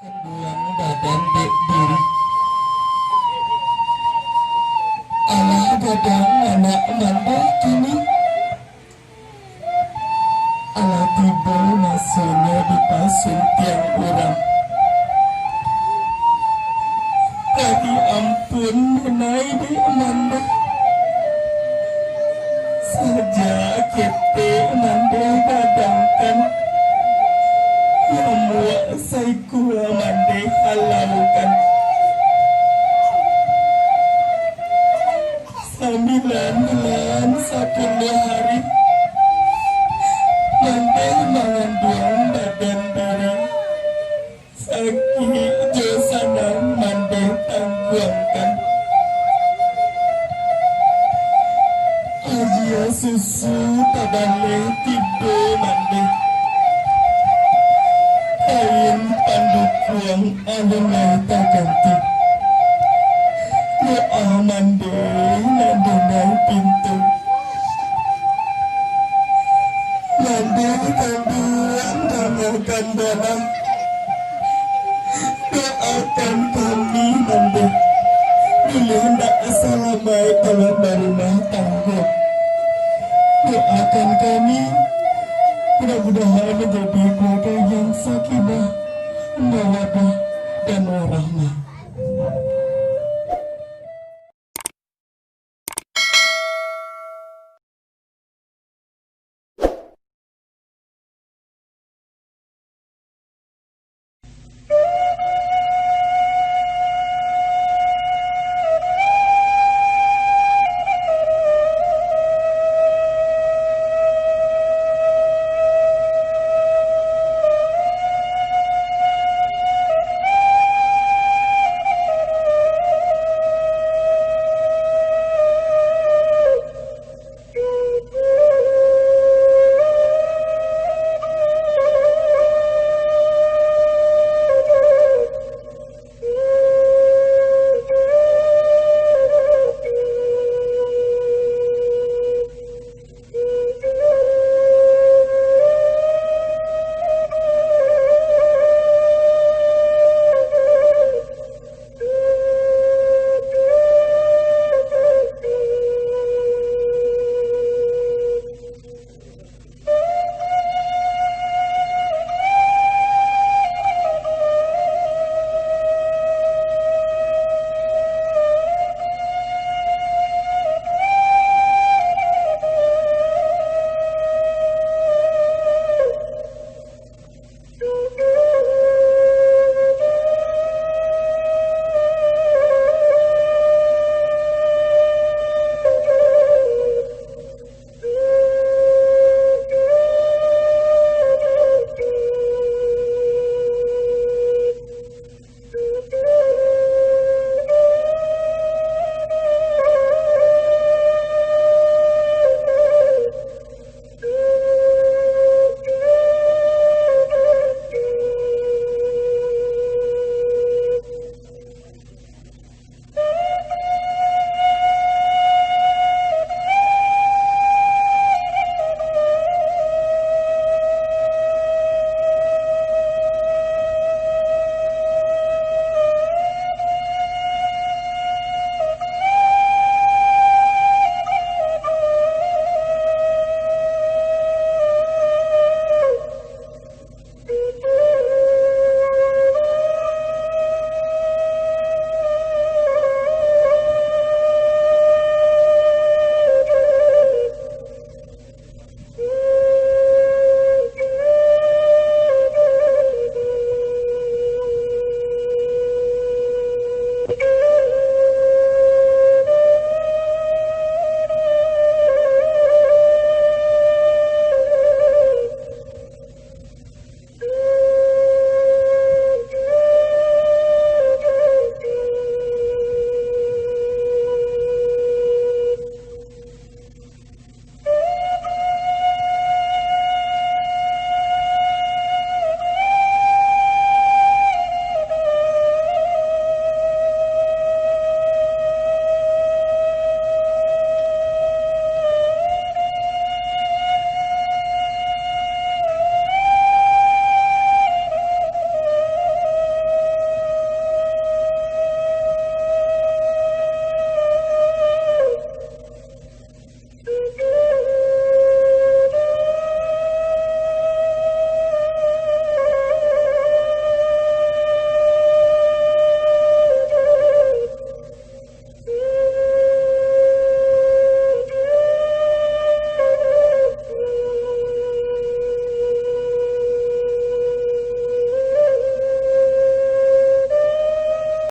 Kenduang badan dek diri Allah gadang anak mandeh kini Allah tiba masanya di pasun tiang urang tadi ampun menai di mandeh saja kete mandeh gadangkan Muak saiku mandeh halaukan Sambilan 10 hari mandeh mengandung badan diri sakit josanang mandeh tangguangkan Ajia susu tabale tiba mandeh kain pandukuang alunai tak ganti doa mandeh nandunai pintu mandeh kanduan dangukan dalam doakan kami mandeh dulu hendak assalamai dalam rumah tangga doakan kami mudah-mudahan menjadi keluarga yang sakinah, mawaddah dan warahmah.